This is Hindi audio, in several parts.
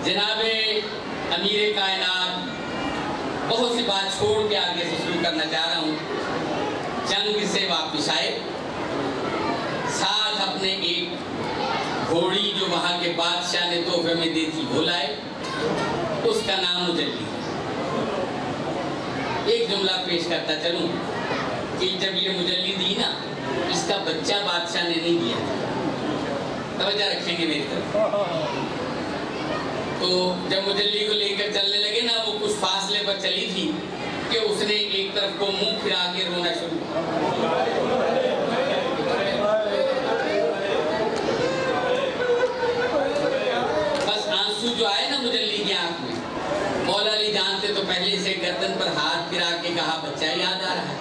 जनाबे अमीर कायनात बहुत सी बात छोड़ के आगे से शुरू करना चाह रहा हूँ। जंग से वापस आए, साथ अपने एक घोड़ी जो वहाँ के बादशाह ने तोहफे में दी थी वो लाए, उसका नाम मुजल्ली। एक जुमला पेश करता चलूँ कि जब ये मुजल्ली दी ना, इसका बच्चा बादशाह ने नहीं दिया। तवज्जो रखेंगे मेरी तरफ। तो जब मुजल्ली को लेकर चलने लगे ना, वो कुछ फासले पर चली थी कि उसने एक तरफ को मुंह फिरा के रोना शुरू बस आंसू जो आए ना मुजल्ली की आंख में, मौला अली जानते तो पहले से गर्दन पर हाथ फिरा के कहा, बच्चा याद आ रहा है।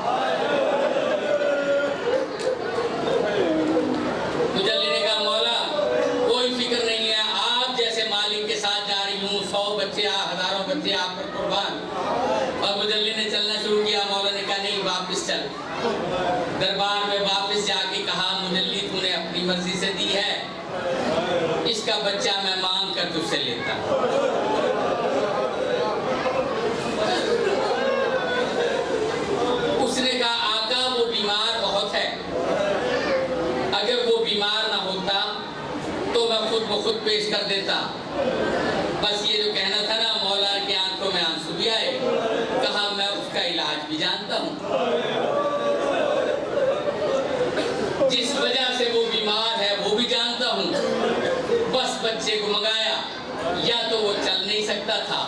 मुजल्ली ने कहा, मौला कोई फिक्र नहीं है, आप जैसे मालिक के साथ जा रही हूँ, 100 बच्चे हजारों बच्चे आप पर कुर्बान। और मुजल्ली ने चलना शुरू किया। मौला ने कहा, नहीं वापस चल। दरबार में वापस जाके कहा, मुजल्ली तूने अपनी मर्जी से दी है, इसका बच्चा मैं मांग कर तुझसे लेता। उसने कहा, आका वो बीमार बहुत है, अगर वो बीमार ना होता तो मैं खुद ब खुद पेश कर देता। बस ये जो कहना था ना, मौला की आंखों में आंसू भी आए। कहा, मैं उसका इलाज भी जानता हूँ, जिस वजह से वो बीमार है वो भी जानता हूँ। बस बच्चे को मंगाया, या तो वो चल नहीं सकता था,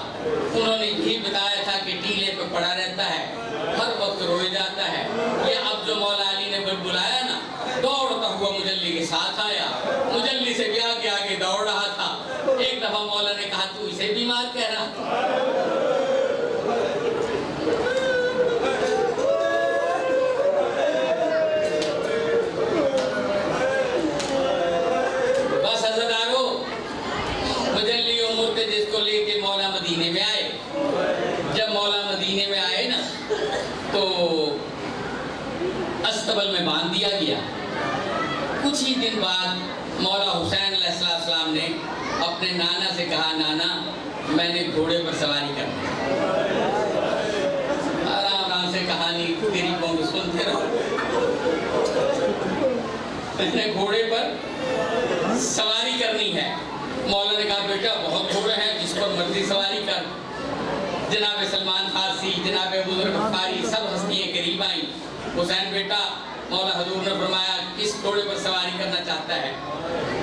उन्होंने यही बताया था कि टीले पे पड़ा रहता है, हर वक्त रोए जाता है। ये अब जो मौला अली ने बुलाया ना, दौड़ता हुआ मुजल्ली के साथ आया, मुजल्ली से भी आगे आगे दौड़ रहा था। एक दफा मौला ने कहा, तू इसे बीमार कह रहा? बस हज़रदारो, मुजल्ली और मुर्तजिज़ को लेके मौला मदीने में आए। जब मौला मदीने में आए ना, तो अस्तबल में बांध दिया गया। कुछ ही दिन बाद मौला हुसैन अलैहिस्सलाम ने अपने नाना से कहा, नाना मैंने घोड़े पर सवारी करनी। आराम आराम से कहानी तेरी कौन सुनते रहो। मैंने घोड़े पर सवारी करनी है। मौला ने कहा, बेटा बहुत घोड़े हैं, जिस पर मर्जी सवारी कर। जनाब सलमान फारसी, जनाब अबू ज़र गफ़ारी, सब हस्तियाँ करीब आई। हुसैन बेटा, मौला हजूर ने फरमाया, किस घोड़े पर सवारी करना चाहता है?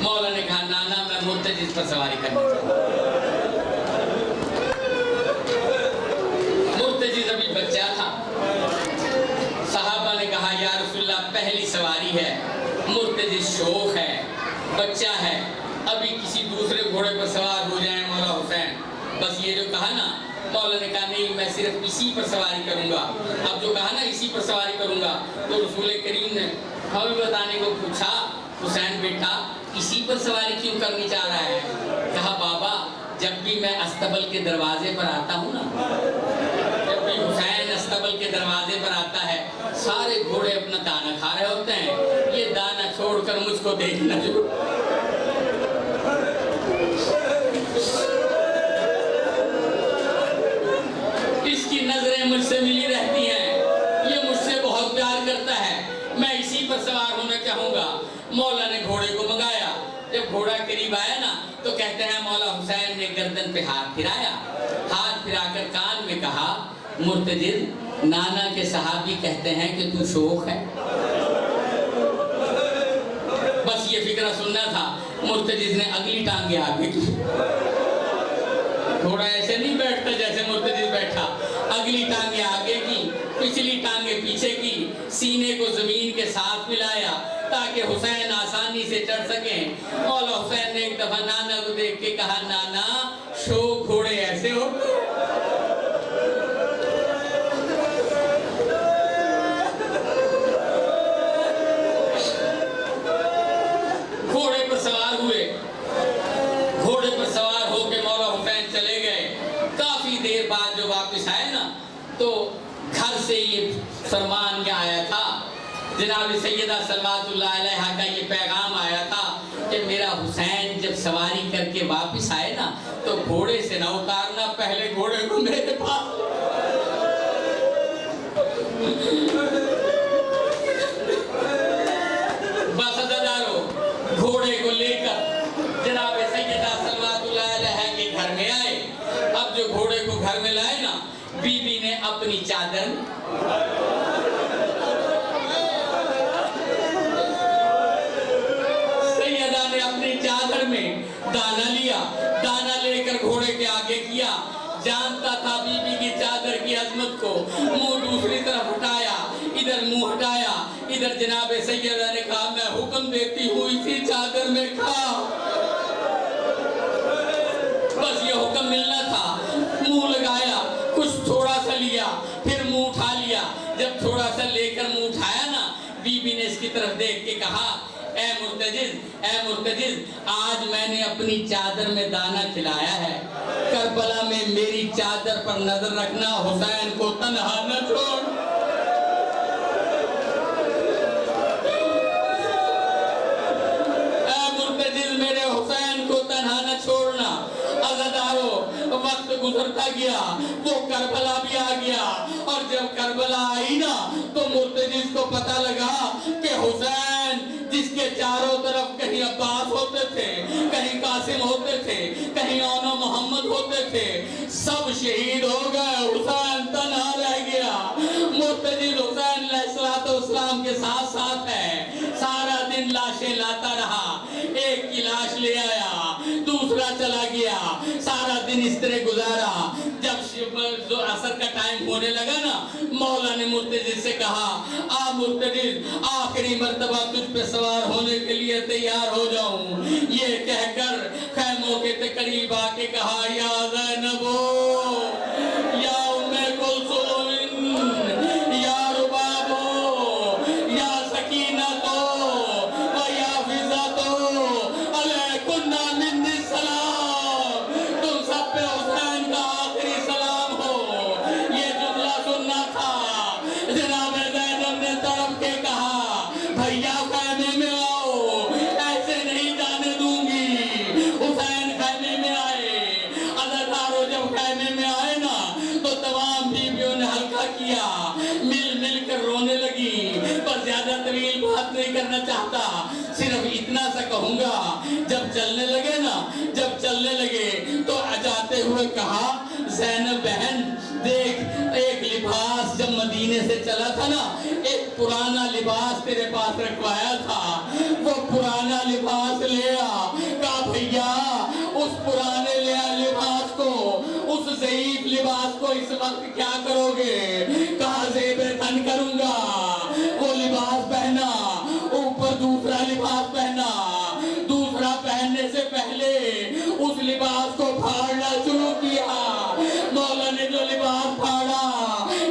मौला ने कहा, नाना मैं मुर्तजिज़ पर सवारी करना चाहता हूँ। मुर्तजिज़ अभी बच्चा था। सहाबा ने कहा, या रसूलल्लाह पहली सवारी है, मुर्तजिज़ शौक है, बच्चा है, अभी किसी दूसरे घोड़े पर सवार हो जाए मौला हुसैन। बस ये जो कहा ना, मौला ने कहा, नहीं मैं सिर्फ इसी पर सवारी करूंगा। अब जो कहा ना इसी पर सवारी करूंगा, तो रसूल करीम ने हमें बताने को पूछा, हुसैन बेटा इसी पर सवारी क्यों करनी चाह रहा है? कहा, बाबा जब भी मैं अस्तबल के दरवाजे पर आता हूँ ना, जब भी हुसैन अस्तबल के दरवाजे पर आता है, सारे घोड़े अपना दाना खा रहे होते हैं, ये दाना छोड़कर मुझको देखना शुरू। इसकी नजरें मुझसे मिली रहती हैं, ये मुझसे बहुत प्यार करता है, मैं इसी पर सवार होना चाहूंगा। मौला ने घोड़े को मंगाया। जब घोड़ा करीब आया ना, तो कहते हैं मौला हुसैन ने गर्दन पे हाथ फिराया, हाथ फिराकर कान में कहा, मुर्तजिज़ नाना के सहाबी कहते हैं कि तू शौक है। बस ये फिक्रा सुनना था। मुर्तजिज़ ने अगली टांगे आगे की। घोड़ा ऐसे नहीं बैठता जैसे मुर्तजिज़ बैठा, अगली टांगे आगे की, पिछली टांगे पीछे की, सीने को जमीन के साथ मिलाया ताकि हुसैन आसानी से चढ़ सके। मौला हुसैन ने एक दफा नाना को देख के कहा, नाना शौक घोड़े ऐसे होते? घोड़े पर सवार हुए। घोड़े पर सवार होके मौला हुसैन चले गए। काफी देर बाद जो वापस आए ना, तो घर से ये फरमान क्या आया था, जनाब सैयदा सलवातुल्लाह अलैहा का ये पैगाम आया था, कि मेरा हुसैन जब सवारी करके वापस आए ना तो घोड़े से ना उतारना, पहले घोड़े को मेरे पास। बस अज़ादारो घोड़े को लेकर जनाब सैयदा सल्लल्लाहु अलैहि के घर में आए। अब जो घोड़े को घर में लाए ना, बीबी ने अपनी चादर चादर में दाना लिया, दाना लेकर घोड़े के आगे किया। जानता था बीबी की चादर की अजमत को, मुंह दूसरी तरफ हटाया, इधर मुंह हटाया, इधर जनाब सैयदा ने कहा मैं हुक्म देती हूँ इसी चादर में खा। बस ये हुक्म मिलना था। मुंह लगाया, कुछ थोड़ा सा लिया, फिर मुंह उठा लिया। जब थोड़ा सा लेकर मुंह उठाया ना, बीबी ने इसकी तरफ देख के कहा ए मुर्तजिज, आज मैंने अपनी चादर में दाना खिलाया है, करबला में मेरी चादर पर नजर रखना, हुसैन को तन्हा न छोड़। ए मुर्तजिज, मेरे हुसैन को तन्हा न छोड़ना। अज़ादारो वक्त गुजरता गया, वो करबला भी आ गया, और जब करबला आई ना तो मुर्तजिज को पता लगा कि हुसैन जिसके चारों तरफ कहीं अब्बास होते थे, कहीं कासिम होते थे, कहीं औनो मोहम्मद होते थे, सब शहीद हो गए, हुसैन तन्हा रह गया। मुर्तजिज हुसैन अलैहिस्सलाम के साथ साथ है। सारा दिन लाशें लाता रहा, एक की लाश ले आया, दूसरा चला गया, सारा दिन इस तरह गुजारा। जब असर का टाइम होने लगा ना, मौला ने मुर्तजिज से कहा आ मुर्तजिज, आखिरी मर्तबा तुझ पे सवार होने के लिए तैयार हो जाऊं। ये कहकर खैमों के करीब आके कहा या ज़ैनबो, या उम्मे कुलसूम, या रुबाबो, या सकीनतो, व या फिज़ातो, अलैकुन्ना मिन्नी सलाम। तुम सब पे हुसैन का आखिरी सलाम हो। ये जुमला सुनना था। जनाब ज़ैनब ने तड़प के कहा भैया खैमे में आओ, ऐसे नहीं जाने दूंगी। हुसैन खैमे में आए। अज़ादारो जब खैमे में आए ना तो तमाम बीवियों ने हल्का किया, मिल मिल कर रोने लगी। पर ज्यादा तवील बात नहीं करना चाहता, सिर्फ इतना सा कहूंगा, जब चलने लगे ना, जब चलने लगे तो जाते हुए कहा ज़ैनब बहन देख, एक लिबास जब मदीने से चला था ना, एक पुराना लिबास तेरे पास रखवाया था, वो पुराना लिबास ले आ। कहा भैया उस पुराने लिबास को, उस ज़ईफ लिबास को इस वक्त क्या करोगे? कहा ज़ेबे तन करूंगा। वो लिबास पहना, ऊपर दूसरा लिबास पहना, दूसरा पहनने से पहले उस लिबास को फाड़ना शुरू किया। मौला ने जो लिबास फाड़ा,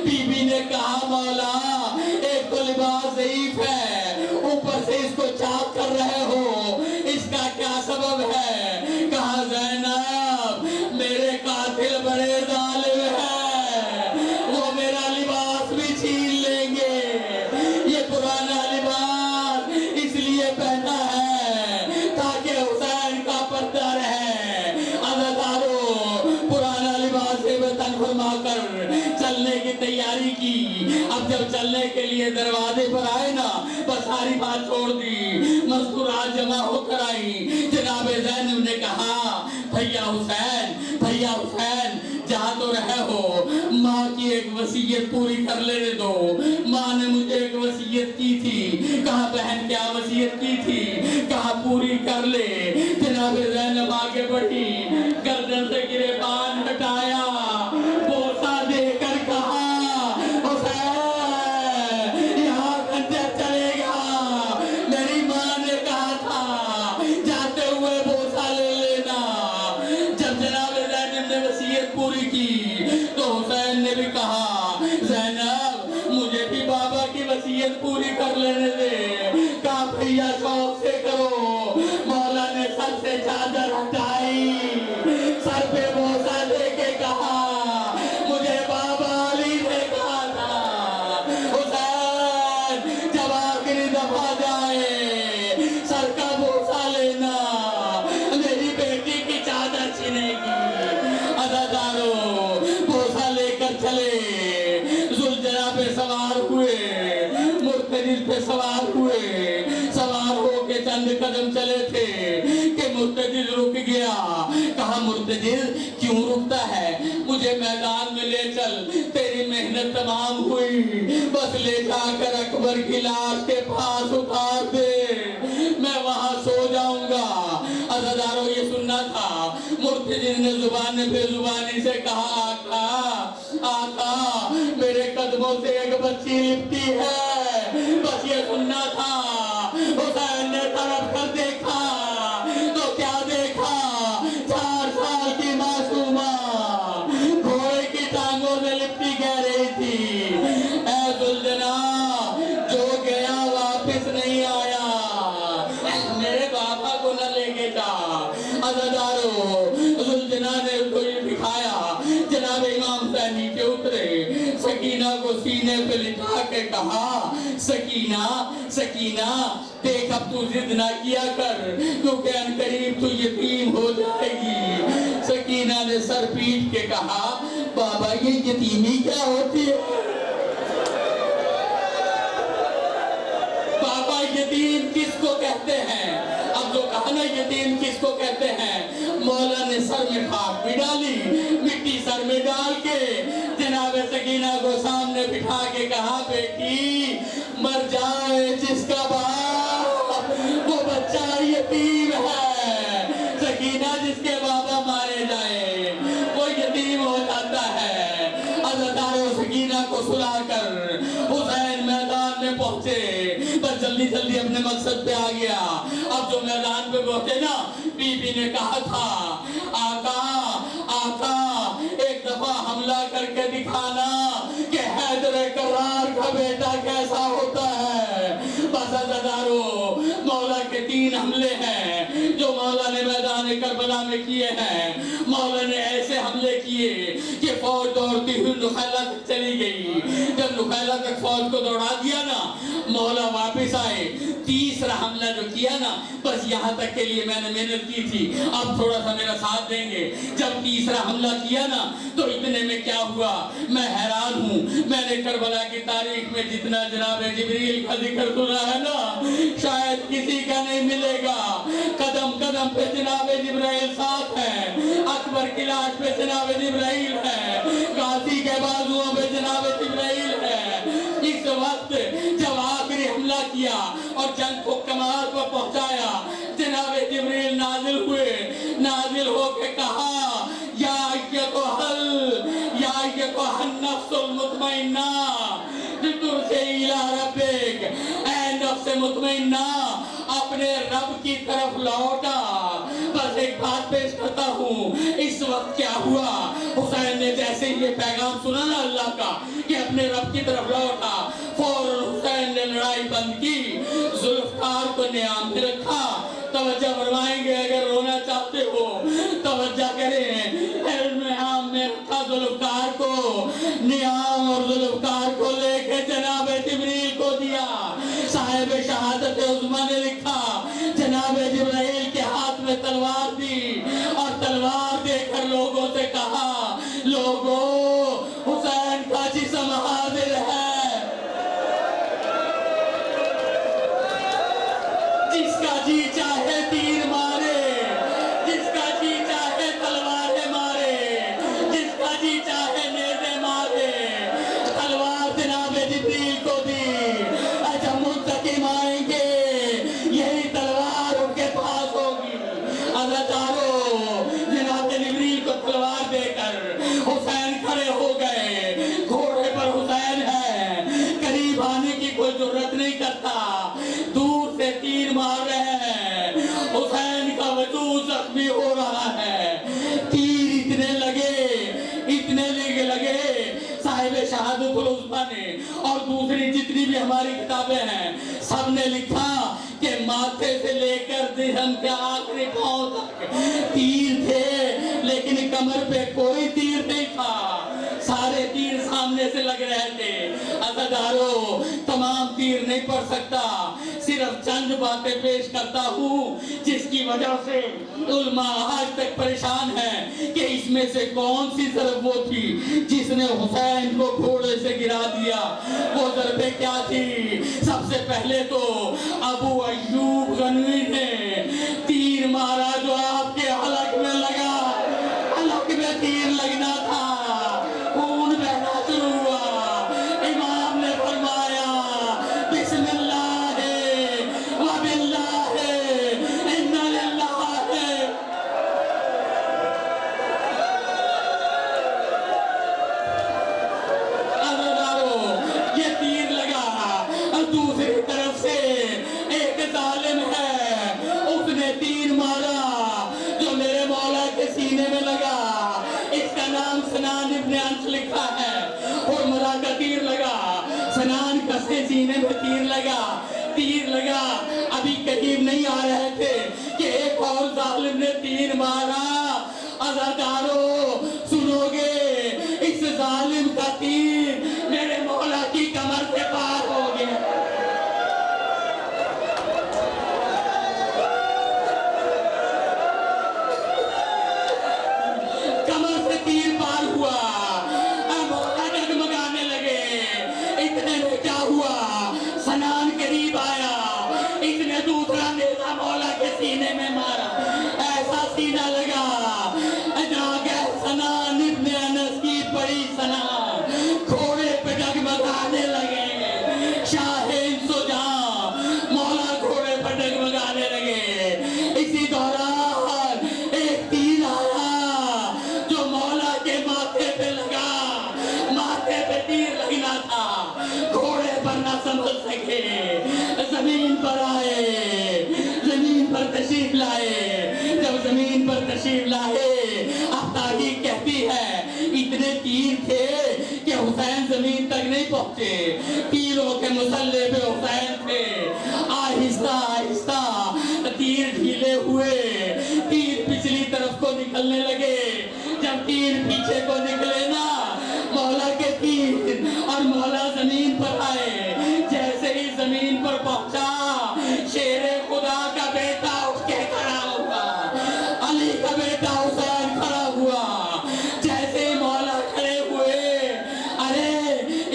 बीबी ने कहा मौला एक तो लिबास ज़ईफ है, ऊपर से इसको चाक कर रहे हो, इसका क्या सबब है? कहा ज़ैनब मेरे कातिल बड़े जालिम हैं, वो मेरा लिबास भी छीन लेंगे। ये पुराना लिबास इसलिए पहना है ताकि हुसैन का पर्दा रहे। अज़ादारो पुराना लिबास से तन फरमा कर चलने की तैयारी की। अब जब चलने के लिए दरवाजे पर आए ना, बस सारी बात छोड़ दी, मज़कूरात जमा होकर आई। जनाब ज़ैनब ने कहा भैया हुसैन जहाँ तो रहे हो, माँ की एक वसीयत पूरी कर लेने दो। माँ ने मुझे एक वसीयत की थी। कहा बहन क्या वसीयत की थी? कहा पूरी कर ले। जनाब ज़ैनब आगे बढ़ी, गर्दन से गिरे बाल हटाया, बोसा देकर कहा हुसैन यहाँ खंजर चलेगा। मेरी माँ ने कहा था जाते हुए बोसा ले लेना। जब जनाब ज़ैनब ने वसीयत पूरी की तो हुसैन ने भी कहा ज़ैनब मुझे भी बाबा की वसीयत पूरी कर लेने दे। कहा भैया शौक से करो। मौला ने सर से चादर हटाई, सर पे बोसा दे के कहा मुझे बाबा अली ने कहा था हुसैन जब आखिरी दफा जाए सर का बोसा लेना। अज़ादारों बोसा लेकर चले, जुलझला पे सवार हुए, मुर्तजिज पे सवार हुए, सवार होके चंद कदम चले थे कि मुर्तजिज रुक गया। कहा मुर्तजिज क्यों रुकता है, मुझे मैदान में ले चल, तेरी मेहनत तमाम हुई, बस ले जाकर अकबर की लाश के पास उतार दे, मैं वहां सो जाऊंगा। अज़ादारों ये सुनना था। मुर्तजिज ने जुबान पे जुबानी से कहा आका आका मेरे कदमों से एक बच्ची लिपटी है, बस ये सुनना था। हुसैन ने तरफ कर देखा तो क्या देखा, 4 साल की मासूमा घोड़े की टांगों में लिपटी कह रही थी, ऐ जुलझना जो गया वापस नहीं आया, मेरे बाबा को न लेके जा। अज़ादारों जुलझना ने उसको ये दिखाया। जनाब इमाम हुसैन नीचे उतरे, सकीना को सीने पे लिटा के कहा सकीना सकीना देख अब तू जिद ना किया कर, क्योंकि अनकरीब तू यतीम हो जाएगी। सकीना ने सर पीट के कहा बाबा ये यतीमी क्या होती है, बाबा यतीम किसको कहते हैं। अब जो कहा ना यतीम किसको कहते हैं, मौला ने सर में खाक भी डाली, मिट्टी सर में डाल के जनाब सकीना को सामने बिठा के कहा बेटी मर जाए जिसका बाप वो बच्चा यतीम है, सकीना जिसके बाबा मारे जाए वो यतीम हो जाता है। अज़ादारों सकीना को सुलाकर हुसैन मैदान में पहुंचे, पर जल्दी जल्दी अपने मकसद पे आ गया। अब जो मैदान पे पहुंचे ना, बीबी ने कहा था आका आका एक दफा हमला करके दिखाना कि हैदर करार का बेटा कैसा होता है। बस अज़ादारों मौला के 3 हमले हैं जो मौला ने मैदान करबला में किए हैं। मौला ने ऐसे हमले किए कि फौज दौड़ती हुई नुखैला तक चली गई। जब नुखैला तक फौज को दौड़ा दिया ना, मौला वापस आए। तीसरा हमला जो किया ना, बस यहाँ तक के लिए मैंने मेहनत की थी, अब थोड़ा सा मेरा साथ देंगे। जब तीसरा हमला किया ना, तो इतने में क्या हुआ मैं हैरान हूँ। मैंने करबला की तारीख में जितना जनाब जिब्रील का जिक्र सुना है ना, शायद किसी का नहीं मिलेगा। कदम कदम पे जनाब जिब्राइल साथ है, अकबर की लाश पे जनाब जिब्राइल है, गाजी के बाजुओं पे जनाब जिब्राइल है। इस वक्त जब आखिरी हमला किया और जंग को कमाल पर पहुंचाया, जनाब जिब्रील नाजिल हुए, नाजिल होके कहा या नफ्सुल मुतमइन्ना तुरसे इला रब्बिक, ऐ नफ्स मुतमइन्ना अपने रब की तरफ लौटा। बस एक बात पेश करता हूँ, इस वक्त क्या हुआ, हुसैन ने जैसे ये पैगाम सुना ना अल्लाह का कि अपने रब की तरफ लौटा, फौरन हुसैन ने लड़ाई बंद की, जुल्फकार को नियाम में रखा। तवज्जो फरमाएंगे, अगर रोना चाहते हो तवज्जो करें, नियाम में रखा जुल्फकार को, नियाम और जुल्फकार को लेके जनाब जिब्रील को दिया। साहिब शहादत उज़्मा ने लिखा जनाब जिब्राइल के हाथ में तलवार दी और तलवार देकर लोगों से कहा लोगों हुसैन का जिस्म हाजिर है, जिसका जी चाहे तीर मारे, जिसका जी चाहे तलवारें मारे, जिसका जी चाहे नेज़े मारे। तलवार जनाब जिब्रील को दी, जब मुंतकिम आएंगे यही तलवार उनके पास होगी। अज़ादारों जनाब जिब्रील को तलवार देकर हुसैन खड़े हो गए। घोड़े पर हुसैन है, करीब आने की कोई जरूरत नहीं करता, दूर से तीर मार रहे हैं। हुसैन का वजूद जख्मी हो रहा है, तीर इतने लगे साहिब शहादत उज़्मा ने और दूसरी जितनी भी हमारी किताबें हैं सब ने लिखा कि माथे से लेकर दिहन के आखिरी पांव तक तीर थे, लेकिन कमर पे कोई तीर नहीं था, सारे तीर सामने से लग रहे थे। अज़ादारों तमाम तीर नहीं पढ़ सकता, सिर्फ चंद बातें पेश करता हूँ जिसकी वजह से उलमा आज तक परेशान है कि इसमें से कौन सी ज़रब वो थी जिसने हुसैन को घोड़े से गिरा दिया? वो ज़रबें क्या थी? सबसे पहले तो अबू अय्यूब गनवी ने तीर मारा जो आपके हलक में लगा। हलक में तीर लगना था, खून बहना शुरू हुआ। इमाम ने फरमाया बिस्मिल्लाह व बिल्लाह इन्ना लिल्लाह। ये तीर लगा। दूसरी तरफ से एक जालिम है, उसने तीर मारा जो मेरे मौला के सीने में लगा। इसका नाम सनान इब्ने अंस लिखा है। हुरमला का तीर लगा, सनान कसे सीने में तीर लगा। तीर लगा, अभी करीब नहीं आ रहे थे कि एक और जालिम ने तीर मारा। अज़ादारों सुनोगे, इस जालिम का तीर मेरे मौला की कमर से पार हो गया। कमर से तीर पार हुआ। मौला डगमगाने लगे। इतने में क्या हुआ, सनान करीब आया। इसने दूसरा नेज़ा मौला के सीने में मारा। ऐसा सीना लगा जाके सनान इब्ने अनस की बड़ी सना घोड़े पे डगमगाने लगे। शाहीन सुजां मौला घोड़े पर डगमगाने लगे। इसी दौरान एक तीर आया जो मौला के माथे पे लगा। माथे पे तीर लगना था, घोड़े पर न समझ सके, जमीन पर आए, जमीन पर तशरीफ लाए। जब जमीन पर तशरीफ लाए, अब तारीख कहती है इतने तीर थे कि हुसैन जमीन तक नहीं पहुंचे। तीरों के मुसल्ले पे हुसैन थे। आहिस्ता आहिस्ता तीर ढीले हुए, तीर पिछली तरफ को निकलने लगे। जब तीर पीछे को निकले ना, मौला के तीर और मौला जमीन पर आए। जैसे ही जमीन पर पहुंचा, शेरे खुदा का बेटा उठ के खड़ा हुआ। अली का बेटा हुसैन खड़ा हुआ। जैसे ही मौला खड़े हुए, अरे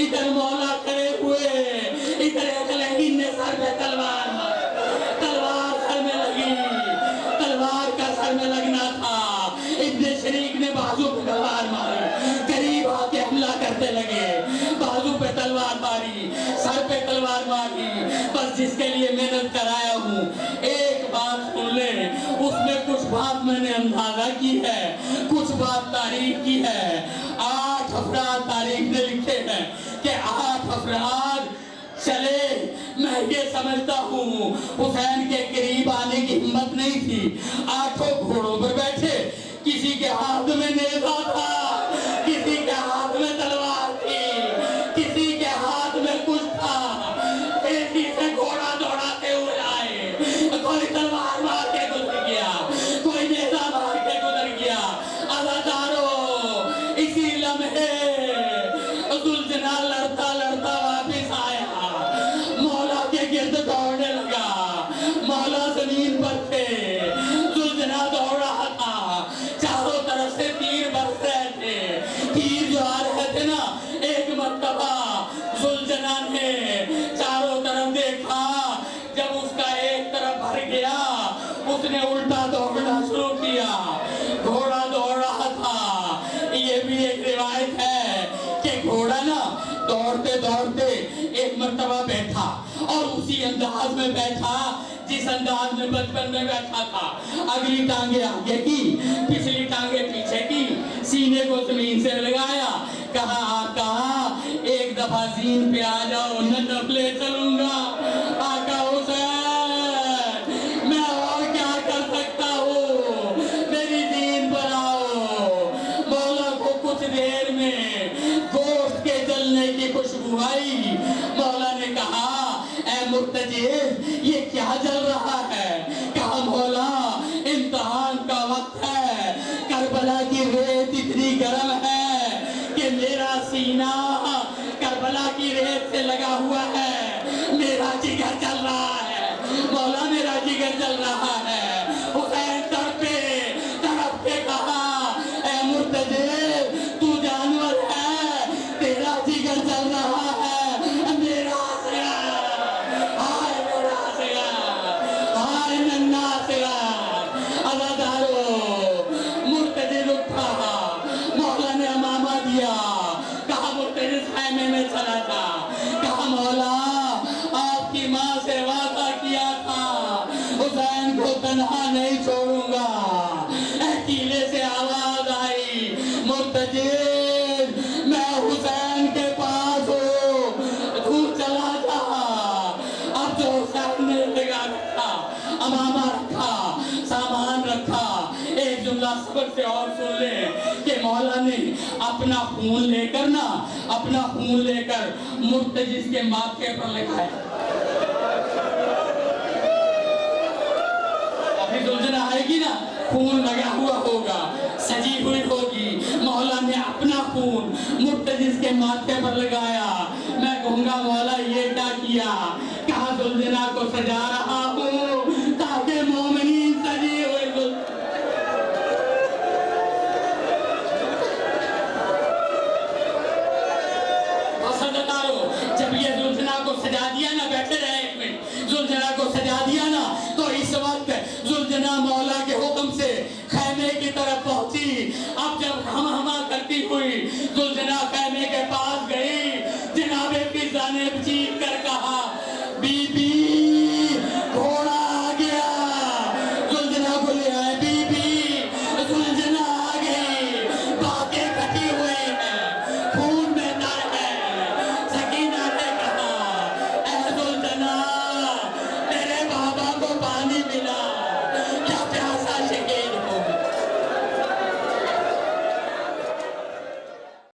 इधर मौला खड़े हुए, इधर एक लकीन ने सर पे तलवार मारी। तलवार सर में लगी, तलवार का सर में लगना था। इब्ने शरीक ने बाजू पे तलवार मारी, करीब आके हमला करते लगे। बाजू पे तलवार मारी, सर पे तलवार मारी। बस जिसके लिए मेहनत कराया हूँ, एक बात सुन ले। उसमें कुछ बात मैंने अंदाजा की है, कुछ बात तारीख की है। 8 अफराद तारीख ने लिखे हैं कि 8 अफराद चले। मैं ये समझता हूँ हुसैन के करीब आने की हिम्मत नहीं थी। 8 घोड़ों पर बैठे, किसी के हाथ में नेज़ा था, किसी के हाथ में तलवार थी, किसी के हाथ में कुछ था। तेजी से घोड़ा दौड़ाते हुए आए। कोई तलवार मार के गुजर गया, कोई नेज़ा मार के गुजर गया। अज़ादारों, इसी लम्हे जुल्जना लड़ता लड़ता वापिस आया। मौला के गिर्द दौड़ने लगा। मौला जमीन पर थे, जुल्जना दौड़ रहा था। चारों तरफ से तीर बरस रहे थे। तीर जो आ रहे थे ना, एक मर्तबा जुल्जना ने चारों तरफ देखा। जब उसका एक तरफ भर गया, उसने उल्टा दौड़ना शुरू किया। घोड़ा दौड़ रहा था। ये भी एक रिवायत है कि घोड़ा ना दौड़ते दौड़ते एक मर्तबा बैठा, और उसी अंदाज में बैठा जिस अंदाज में बचपन में बैठा था। अगली टांगे आगे की, पिछली टांगे पीछे की, सीने को जमीन से लगाया। कहा आका एक दफा जीन पे आ जाओ, न नफले चलूंगा। आका हुसैन, मैं और क्या कर सकता हूँ, मेरी जीन पर आओ। मौला को कुछ देर में गोश्त के जलने की खुशबू आई। मौला ने कहा ऐ मुर्तजिर, ये क्या जल रहा है? कहा मौला, इम्तिहान का वक्त है। करबला की रेत इतनी गर्म है कि मेरा सीना करबला की रेत से लगा हुआ है। मेरा जिगर जल रहा है मौला, मेरा जिगर जल रहा है। हुसैन तड़प के कहा ऐ यजीद, मैं हुसैन के पास हूँ, तू चला जा। अब जो हुसैन ने लगा रखा, अमामा रखा, सामान रखा, एक जुमला सबर से और सुन ले कि मौला ने अपना खून लेकर ना, अपना खून लेकर मुर्तजिज के माथे पर लगाया। अभी दुल्हन आएगी ना, खून लगा हुआ होगा, सजी हुई होगी, मौला ने अपना खून मुर्तजिज के माथे पर लगाया। मैं कहूँगा मौला ये क्या किया, कहाँ दुल्हना को सजा रहा